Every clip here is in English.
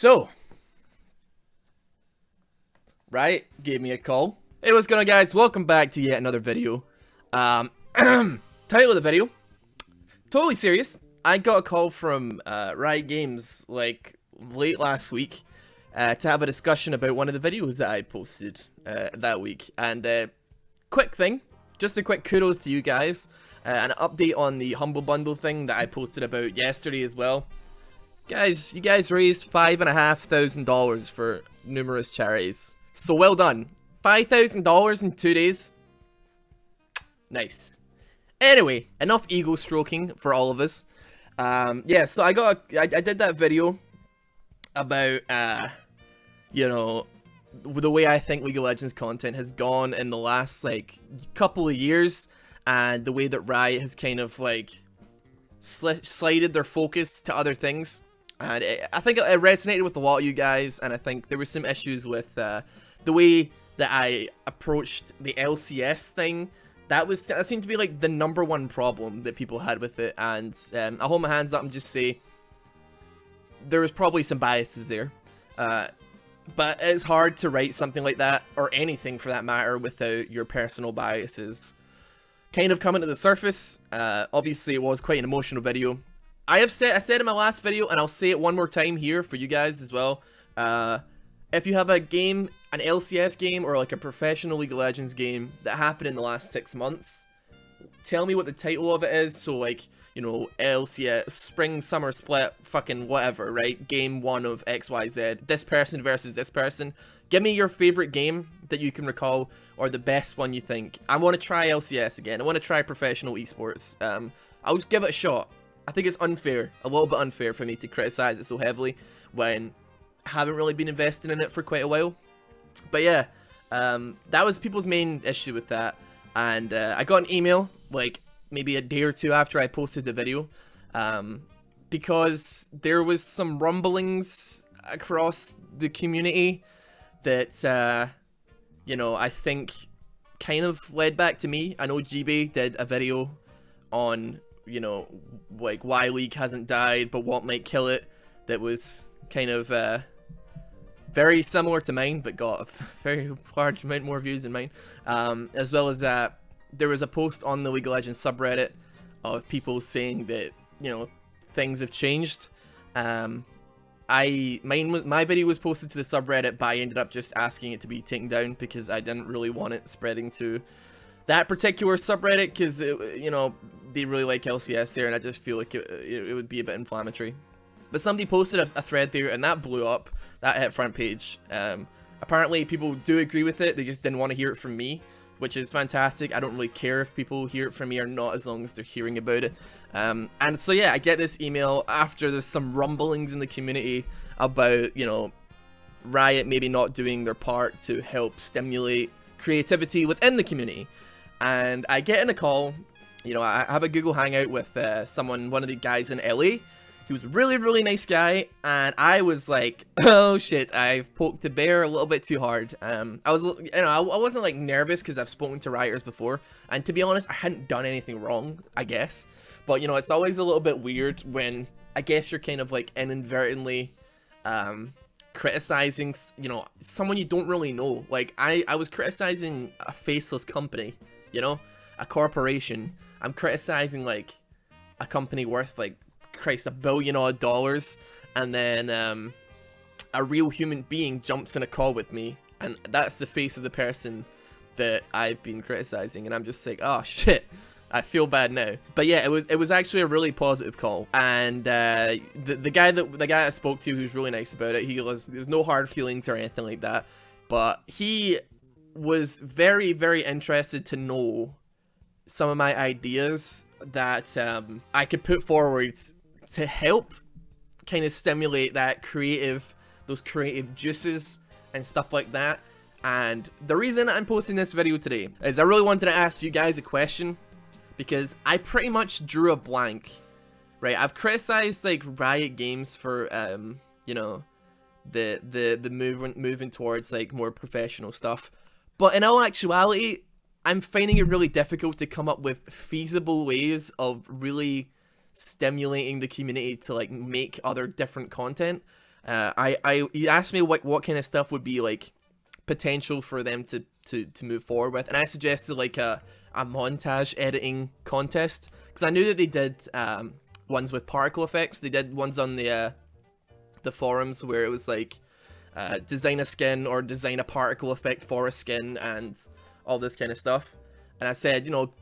So, Riot gave me a call. Hey, what's going on, guys? Welcome back to yet another video. Title of the video, totally serious. I got a call from Riot Games like late last week to have a discussion about one of the videos that I posted that week. And quick thing, just a quick kudos to you guys. An update on the Humble Bundle thing that I posted about yesterday as well. Guys, you guys raised $5,500 for numerous charities. So well done. $5,000 in 2 days. Nice. Anyway, enough ego stroking for all of us. Yeah, so I did that video about, you know, the way I think League of Legends content has gone in the last, like, couple of years. And the way that Riot has kind of, like, slided their focus to other things. And I think it resonated with a lot of you guys, and I think there were some issues with the way that I approached the LCS thing. That seemed to be like the #1 problem that people had with it, and I'll hold my hands up and just say there was probably some biases there. But it's hard to write something like that, or anything for that matter, without your personal biases kind of coming to the surface. Obviously, it was quite an emotional video. I said in my last video, and I'll say it one more time here for you guys as well. If you have a game, an LCS game, or like a professional League of Legends game that happened in the last 6 months, tell me what the title of it is. So like, you know, LCS, Spring Summer Split, fucking whatever, right? Game 1 of XYZ, this person versus this person. Give me your favorite game that you can recall, or the best one you think. I want to try LCS again. I want to try professional esports. I'll just give it a shot. I think it's unfair, a little bit unfair for me to criticize it so heavily when I haven't really been investing in it for quite a while. But yeah, that was people's main issue with that. And I got an email like maybe a day or two after I posted the video, because there was some rumblings across the community that, you know, I think kind of led back to me. I know GB did a video on, you know, like why League hasn't died, but what might kill it, that was kind of very similar to mine, but got a very large amount more views than mine. As well as there was a post on the League of Legends subreddit of people saying that, you know, things have changed. My video was posted to the subreddit, but I ended up just asking it to be taken down because I didn't really want it spreading to that particular subreddit, because, you know, they really like LCS there, and I just feel like it would be a bit inflammatory. But somebody posted a thread there, and that blew up. That hit front page. Apparently, people do agree with it. They just didn't want to hear it from me, which is fantastic. I don't really care if people hear it from me or not, as long as they're hearing about it. And so yeah, I get this email after there's some rumblings in the community about, you know, Riot maybe not doing their part to help stimulate creativity within the community. And I get in a call. You know, I have a Google Hangout with one of the guys in LA. He was a really, really nice guy, and I was like, oh shit, I've poked the bear a little bit too hard. I wasn't like nervous because I've spoken to Rioters before, and to be honest, I hadn't done anything wrong, I guess. But, you know, it's always a little bit weird when, I guess, you're kind of like inadvertently criticizing, you know, someone you don't really know. Like, I was criticizing a faceless company, you know, a corporation. I'm criticizing like a company worth like, Christ, $1 billion odd, and then a real human being jumps in a call with me, and that's the face of the person that I've been criticizing, and I'm just like, oh shit, I feel bad now. But yeah, it was actually a really positive call, and the guy I spoke to, who's really nice about it, there's no hard feelings or anything like that, but he was very, very interested to know some of my ideas that I could put forward to help kind of stimulate those creative juices and stuff like that. And the reason I'm posting this video today is I really wanted to ask you guys a question, because I pretty much drew a blank, right? I've criticized like Riot Games for you know, the moving towards like more professional stuff, but in all actuality, I'm finding it really difficult to come up with feasible ways of really stimulating the community to like make other different content. He asked me what kind of stuff would be like potential for them to move forward with, and I suggested like a montage editing contest, because I knew that they did ones with particle effects. They did ones on the forums where it was like design a skin or design a particle effect for a skin and all this kind of stuff. And I said, you know,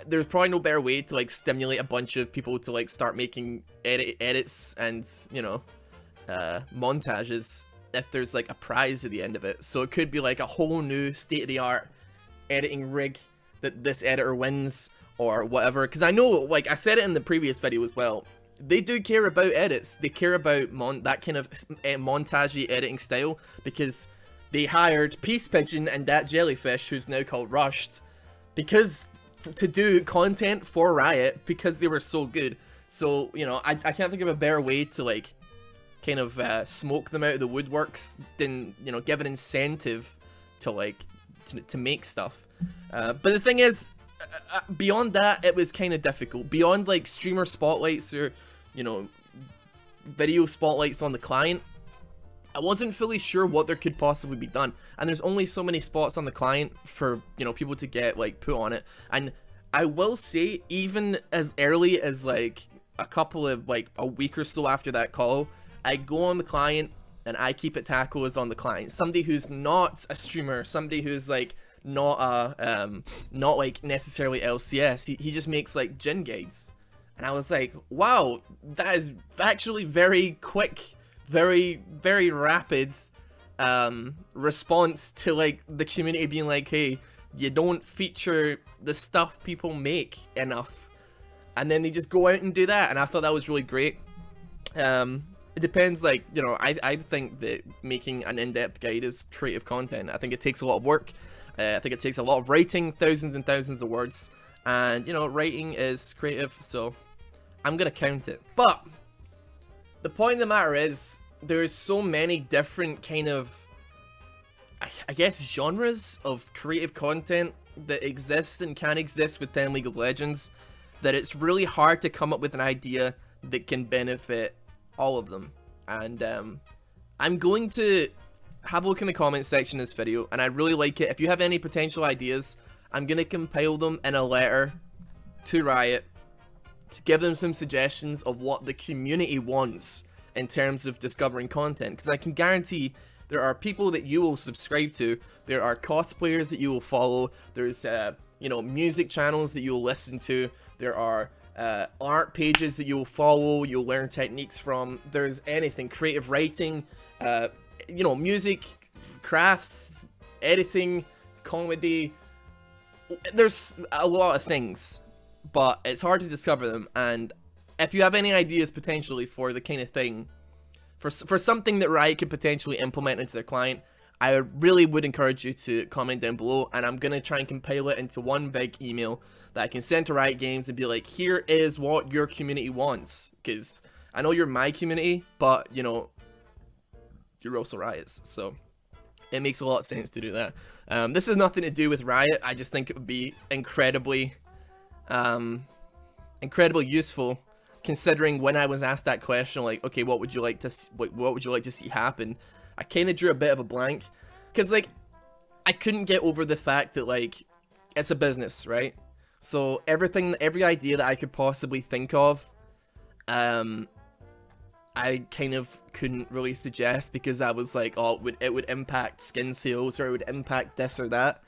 there's probably no better way to like stimulate a bunch of people to like start making edits and, you know, montages if there's like a prize at the end of it. So it could be like a whole new state-of-the-art editing rig that this editor wins or whatever. Because I know, like I said it in the previous video as well, they do care about edits. They care about that kind of montage-y editing style, because they hired Peace Pigeon and that jellyfish, who's now called Rushed, because to do content for Riot, because they were so good. So, you know, I can't think of a better way to like kind of smoke them out of the woodworks than, you know, give an incentive to like to make stuff. But the thing is, beyond that, it was kind of difficult. Beyond like streamer spotlights or, you know, video spotlights on the client, I wasn't fully sure what there could possibly be done. And there's only so many spots on the client for, you know, people to get like put on it. And I will say, even as early as like a couple of like a week or so after that call, I go on the client and I keep it tacos on the client. Somebody who's not a streamer, somebody who's like not not like necessarily LCS. He just makes like gin guides. And I was like, wow, that is actually very quick, very rapid response to like the community being like, hey, you don't feature the stuff people make enough. And then they just go out and do that, and I thought that was really great. It depends, like, you know, I think that making an in-depth guide is creative content. I think it takes a lot of work. I think it takes a lot of writing, thousands and thousands of words, and, you know, writing is creative, so I'm gonna count it. But the point of the matter is, there's so many different kind of, I guess, genres of creative content that exist and can exist within League of Legends, that it's really hard to come up with an idea that can benefit all of them. And I'm going to have a look in the comments section of this video, and I'd really like it if you have any potential ideas. I'm going to compile them in a letter to Riot to give them some suggestions of what the community wants in terms of discovering content, because I can guarantee there are people that you will subscribe to, there are cosplayers that you will follow, there's you know, music channels that you will listen to, there are art pages that you'll follow, you'll learn techniques from, there's anything, creative writing, you know, music, crafts, editing, comedy, there's a lot of things, but it's hard to discover them. And if you have any ideas potentially for the kind of thing, for something that Riot could potentially implement into their client, I really would encourage you to comment down below, and I'm gonna try and compile it into one big email that I can send to Riot Games and be like, here is what your community wants, because I know you're my community, but, you know, you're also Riot's, so it makes a lot of sense to do that. This has nothing to do with Riot. I just think it would be incredibly useful, considering when I was asked that question, like, okay, what would you like to see happen? I kind of drew a bit of a blank, because like I couldn't get over the fact that like it's a business, right? So every idea that I could possibly think of, I kind of couldn't really suggest, because I was like, oh, it would impact skin sales, or it would impact this or that.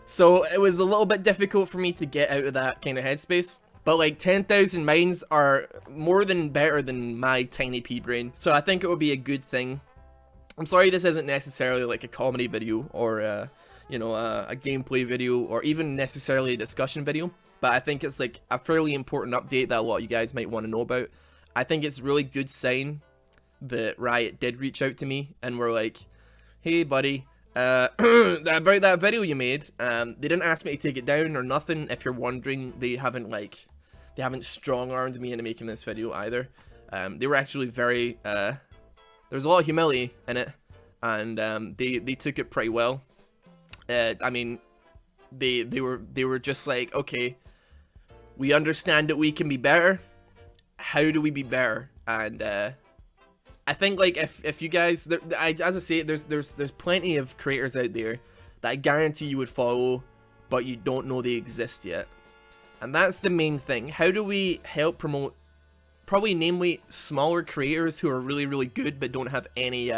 So it was a little bit difficult for me to get out of that kind of headspace. But like 10,000 minds are more than better than my tiny pea brain, so I think it would be a good thing. I'm sorry this isn't necessarily like a comedy video, or you know, a gameplay video, or even necessarily a discussion video, but I think it's like a fairly important update that a lot of you guys might want to know about. I think it's a really good sign that Riot did reach out to me and were like, hey buddy, about that video you made, they didn't ask me to take it down or nothing. If you're wondering, they haven't strong-armed me into making this video either. They were actually very, there's a lot of humility in it, and they took it pretty well. I mean, they were just like, okay, we understand that we can be better. How do we be better? And I think like if you guys, as I say, there's plenty of creators out there that I guarantee you would follow, but you don't know they exist yet. And that's the main thing. How do we help promote, probably namely smaller creators who are really, really good but don't have any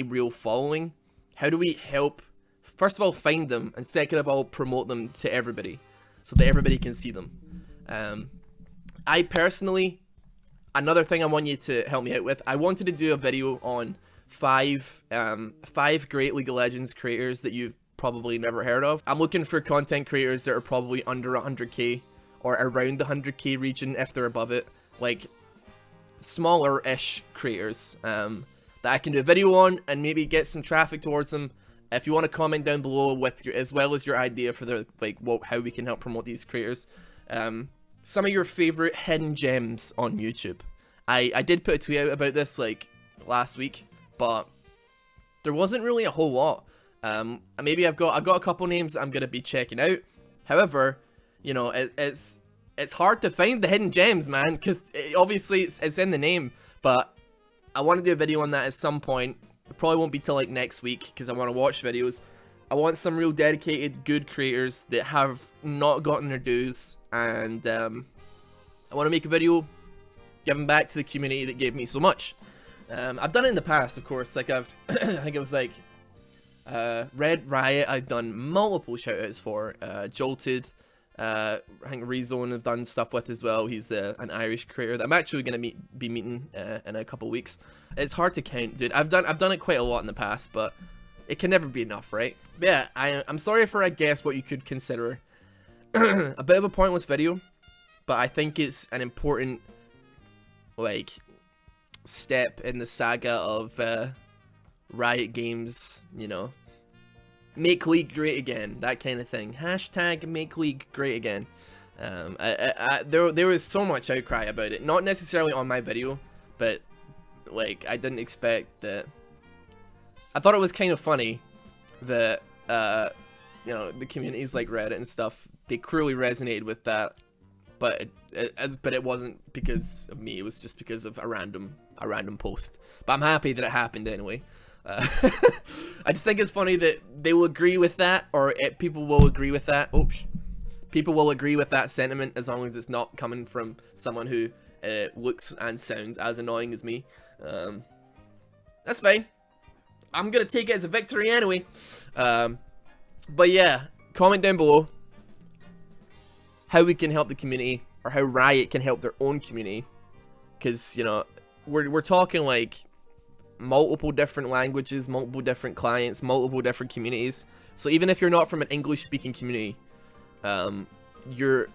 real following? How do we help, first of all, find them, and second of all, promote them to everybody so that everybody can see them? I personally, another thing I want you to help me out with, I wanted to do a video on five great League of Legends creators that you've probably never heard of. I'm looking for content creators that are probably under 100k or around the 100k region if they're above it, like smaller-ish creators that I can do a video on and maybe get some traffic towards them. If you want to comment down below with your, as well as your idea for the how we can help promote these creators, some of your favorite hidden gems on YouTube. I did put a tweet out about this like last week, but there wasn't really a whole lot. Maybe I've got a couple names I'm gonna be checking out. However, you know, it's hard to find the hidden gems, man, because obviously it's in the name. But I want to do a video on that at some point. It probably won't be till like next week because I want to watch videos. I want some real dedicated, good creators that have not gotten their dues, and I want to make a video giving back to the community that gave me so much. I've done it in the past, of course. Like I think it was like Red Riot. I've done multiple shoutouts for. Jolted. I think Rezone have done stuff with as well. He's an Irish creator that I'm actually gonna be meeting in a couple weeks. It's hard to count, dude. I've done it quite a lot in the past, but it can never be enough, right? But yeah, I'm sorry for, I guess, what you could consider a bit of a pointless video, but I think it's an important like step in the saga of Riot Games, you know, make League great again, that kind of thing. Hashtag make League great again. There was so much outcry about it, not necessarily on my video, but like I didn't expect that. I thought it was kind of funny that you know, the communities like Reddit and stuff, they clearly resonated with that, but it wasn't because of me. It was just because of a random post. But I'm happy that it happened anyway. I just think it's funny that they will agree with that, or people will agree with that. People will agree with that sentiment as long as it's not coming from someone who looks and sounds as annoying as me. That's fine. I'm gonna take it as a victory anyway. But yeah, comment down below how we can help the community, or how Riot can help their own community, because, you know, we're talking like multiple different languages, multiple different clients, multiple different communities. So even if you're not from an English-speaking community, your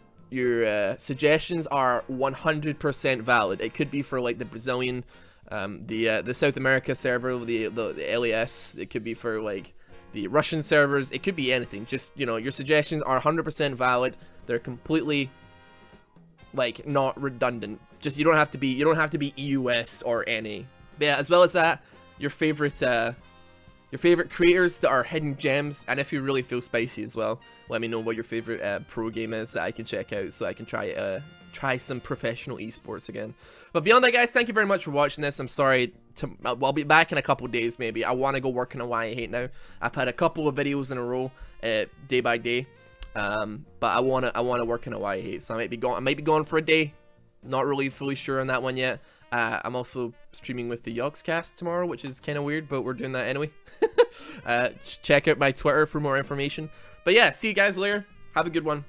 suggestions are 100% valid. It could be for like the Brazilian, the South America server, the LAS. It could be for like the Russian servers. It could be anything. Just, you know, your suggestions are 100% valid. They're completely like not redundant. Just you don't have to be EU West or NA. But yeah, as well as that, your favorite creators that are hidden gems, and if you really feel spicy as well, let me know what your favorite pro game is that I can check out, so I can try some professional esports again. But beyond that, guys, thank you very much for watching this. I'm sorry I'll be back in a couple days maybe. I want to go working on Why I Hate now. I've had a couple of videos in a row, day by day, but I wanna work on Why I Hate. So I might be gone for a day. Not really fully sure on that one yet. I'm also streaming with the Yogscast tomorrow, which is kind of weird, but we're doing that anyway. Check out my Twitter for more information. But yeah, see you guys later. Have a good one.